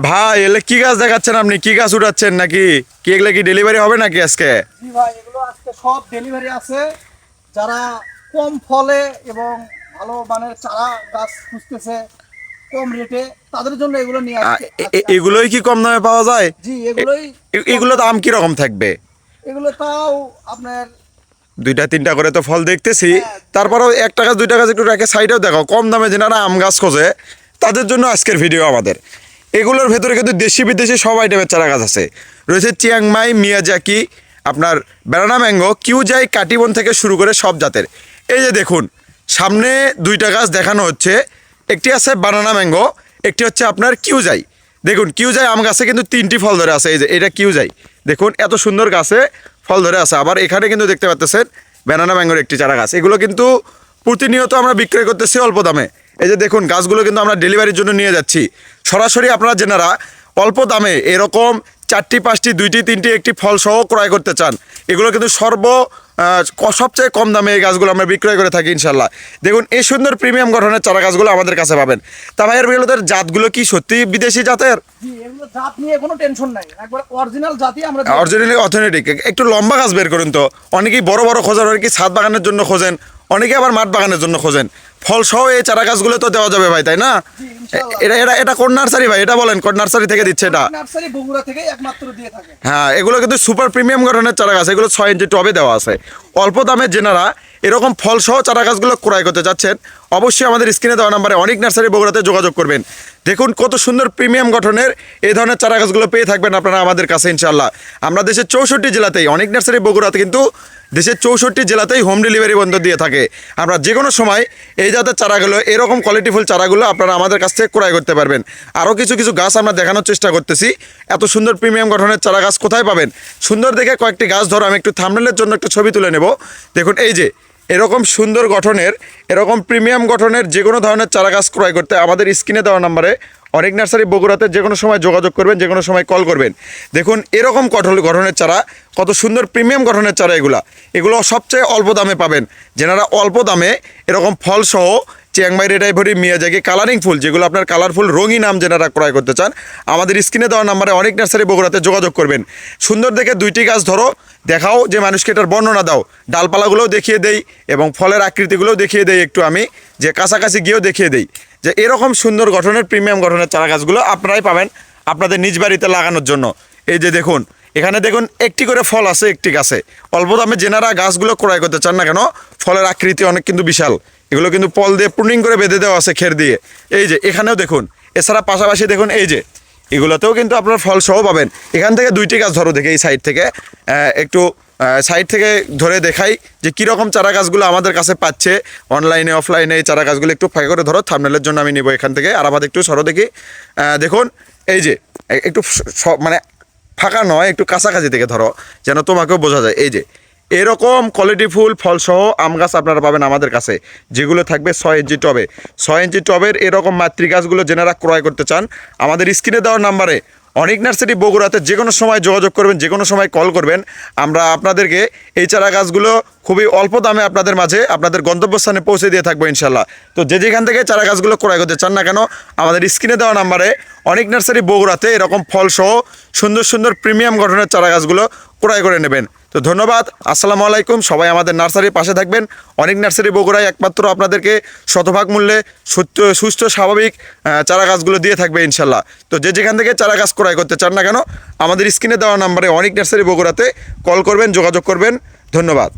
ভাই এলে কি গাছ দেখাচ্ছেন আপনি? কি গাছ উঠাচ্ছেন নাকি? কি এগুলো কি ডেলিভারি হবে নাকি আজকে? জি ভাই, এগুলো আজকে সব ডেলিভারি আছে। যারা কম ফলে এবং ভালো মানের চারা গাছ খুঁজতেছে কম রেটে, তাদের জন্য এগুলো নিয়ে আসছে। এগুলোই কি কম দামে পাওয়া যায়? জি, এগুলোই। এগুলো দাম কি রকম থাকবে? এগুলো তাও আপনার দুইটা তিনটা করে তো ফল দেখতেছি, হ্যাঁ। তারপরেও একটা গাছ দুইটা গাছ একটু রেখে সাইডেও দেখো। কম দামে যেনারা আম গাছ খোঁজে তাদের জন্য আজকের ভিডিও আমাদের। এগুলোর ভেতরে কিন্তু দেশি বিদেশি সব আইটেমের চারা গাছ আছে। রয়েছে চিয়াংমাই, মিয়াজাকি, আপনার ব্যানানা ম্যাঙ্গো, কিউজাই, কাটিবন থেকে শুরু করে সব জাতের। এই যে দেখুন সামনে দুইটা গাছ দেখানো হচ্ছে, একটি আছে বানানা ম্যাঙ্গো, একটি হচ্ছে আপনার কিউজাই। দেখুন কিউজাই আম গাছে কিন্তু তিনটি ফল ধরে আছে। এই যে এটা কিউজাই, দেখুন এত সুন্দর গাছে ফল ধরে আছে। আবার এখানে কিন্তু দেখতে পাচ্ছেন ব্যানানা ম্যাঙ্গোর একটি চারা গাছ। এগুলো কিন্তু প্রতিনিয়ত আমরা বিক্রয় করতেছি অল্প দামে। এই যে দেখুন গাছগুলো কিন্তু আমরা ডেলিভারির জন্য নিয়ে যাচ্ছি সরাসরি। আপনারা যেনারা অল্প দামে এরকম 4টি 5টি 2টি 3টি একটি ফল সহ ক্রয় করতে চান, এগুলো কিন্তু সবচেয়ে কম দামে এই গাছগুলো আমরা বিক্রয় করে থাকি ইনশাল্লাহ। দেখুন এই সুন্দর প্রিমিয়াম গঠনের চারা গাছগুলো আমাদের কাছে পাবেন। তা ভাইয়ের বিরোধের জাতগুলো কি সত্যি বিদেশি জাতের? জি, এগুলো জাত নিয়ে কোনো টেনশন নাই, একবার অরিজিনাল জাতই আমরা দিই। Originally authentic. একটু লম্বা গাছ বের করুন তো। অনেকেই বড় বড় খোঁজেন, অনেকেই ছাদ বাগানের জন্য খোঁজেন, অনেকে আবার মাঠ বাগানের জন্য খোঁজেন। ফল সহ এই চারা গাছগুলো তো দেওয়া যাবে ভাই, তাই না? জি, ইনশাআল্লাহ। এটা এটা এটা কোন নার্সারি ভাই? এটা বলেন কোন নার্সারি থেকে দিচ্ছে এটা? নার্সারি বগুড়া থেকে একমাত্র দিয়ে থাকে। হ্যাঁ, এগুলো কিন্তু সুপার প্রিমিয়াম গঠনের চারা গাছ। এগুলো 6 ইঞ্চি টবে দেওয়া আছে। অল্প দামে যেনারা এরকম ফল সহ চারা গাছগুলো ক্রয় করতে যাচ্ছেন, অবশ্যই আমাদের স্ক্রিনে দেওয়া নাম্বারে অনেক নার্সারি বগুড়াতে যোগাযোগ করবেন। দেখুন কত সুন্দর প্রিমিয়াম গঠনের এই ধরনের চারা গাছগুলো পেয়ে থাকবেন আপনারা আমাদের কাছে ইনশাল্লাহ। আমরা দেশের 64 জেলাতেই, অনেক নার্সারি বগুড়াতে কিন্তু দেশের 64 জেলাতেই হোম ডেলিভারি বন্ধ দিয়ে থাকে। আমরা যে কোনো সময় এই জাতের চারাগুলো, এরকম কোয়ালিটিফুল চারাগুলো আপনারা আমাদের কাছ থেকে ক্রয় করতে পারবেন। আরও কিছু কিছু গাছ আমরা দেখানোর চেষ্টা করতেছি। এত সুন্দর প্রিমিয়াম গঠনের চারা গাছ কোথায় পাবেন? সুন্দর দেখে কয়েকটি গাছ ধরো, আমি একটু থাম্বনেলের জন্য একটা ছবি তুলে নেব। দেখুন এই যে এরকম সুন্দর গঠনের, এরকম প্রিমিয়াম গঠনের যে কোনো ধরনের চারা গাছ ক্রয় করতে আমাদের স্ক্রিনে দেওয়া নাম্বারে অনেক নার্সারি বগুড়াতে যে কোনো সময় যোগাযোগ করবেন, যে কোনো সময় কল করবেন। দেখুন এরকম গঠনের চারা, কত সুন্দর প্রিমিয়াম গঠনের চারা। এগুলো সবচেয়ে অল্প দামে পাবেন। যেনারা অল্প দামে এরকম ফল সহ Chiang Mai, red ivory, Miyazaki colouring ফুল, যেগুলো আপনার কালারফুল রঙিন আম যেনারা ক্রয় করতে চান, আমাদের স্ক্রিনে দেওয়া নাম্বারে অনেক নার্সারি বগুড়াতে যোগাযোগ করবেন। সুন্দর দেখে 2টি গাছ ধরো, দেখাও যে মানুষকে এটার বর্ণনা দাও, ডালপালাগুলোও দেখিয়ে দেই এবং ফলের আকৃতিগুলোও দেখিয়ে দেই, একটু আমি যে কাছাকাছি গিয়েও দেখিয়ে দেই যে এরকম সুন্দর গঠনের প্রিমিয়াম গঠনের চারা গাছগুলো আপনারাই পাবেন আপনাদের নিজ বাড়িতে লাগানোর জন্য। এই যে দেখুন এখানে দেখুন একটি করে ফল আছে একটি গাছে। অল্প দামে যেনারা গাছগুলো ক্রয় করতে চান না কেন, ফলের আকৃতি অনেক কিন্তু বিশাল। এগুলো কিন্তু পল দিয়ে প্রুনিং করে বেঁধে দেওয়া আছে খের দিয়ে। এই যে এখানেও দেখুন, এছাড়া পাশাপাশি দেখুন এই যে এগুলোতেও কিন্তু আপনার ফল সহ পাবেন। এখান থেকে 2টি গাছ ধরো দেখে, এই সাইড থেকে একটু সাইড থেকে ধরে দেখাই যে কীরকম চারা গাছগুলো আমাদের কাছে পাচ্ছে অনলাইনে অফলাইনে। এই চারা গাছগুলো একটু ফাঁকা করে ধরো, থাম্বনেলের জন্য আমি নেব এখান থেকে। আর আমাদের একটু সরো দেখি। দেখুন এই যে একটু মানে ফাঁকা নয়, একটু কাছাকাছি থেকে ধরো যেন তোমাকেও বোঝা যায়। এই যে এরকম কোয়ালিটিফুল ফলসহ আম গাছ আপনারা পাবেন আমাদের কাছে, যেগুলো থাকবে 6 ইঞ্চি টবে। 6 ইঞ্চি টবের এরকম মাতৃ গাছগুলো যেনারা ক্রয় করতে চান, আমাদের স্ক্রিনে দেওয়ার নাম্বারে অনেক নার্সারি বগুড়াতে যে কোনো সময় যোগাযোগ করবেন, যে কোনো সময় কল করবেন। আমরা আপনাদেরকে এই চারা গাছগুলো খুবই অল্প দামে আপনাদের মাঝে আপনাদের গন্তব্যস্থানে পৌঁছে দিয়ে থাকবো ইনশাল্লাহ। তো যেখান থেকে চারা গাছগুলো ক্রয় করতে চান না কেন, আমাদের স্ক্রিনে দেওয়া নাম্বারে অনেক নার্সারি বগুড়াতে এরকম ফল সহ সুন্দর সুন্দর প্রিমিয়াম গঠনের চারা গাছগুলো ক্রয় করে নেবেন। তো ধন্যবাদ, আসসালামু আলাইকুম। সবাই আমাদের নার্সারির পাশে থাকবেন। অনেক নার্সারি বগুড়ায় একমাত্র আপনাদেরকে শতভাগ মূল্যে সুস্থ স্বাভাবিক চারা গাছগুলো দিয়ে থাকবে ইনশাল্লাহ। তো যেখান থেকে চারা গাছ ক্রয় করতে চান না কেন, আমাদের স্ক্রিনে দেওয়া নাম্বারে অনেক নার্সারি বগুড়াতে কল করবেন, যোগাযোগ করবেন। ধন্যবাদ।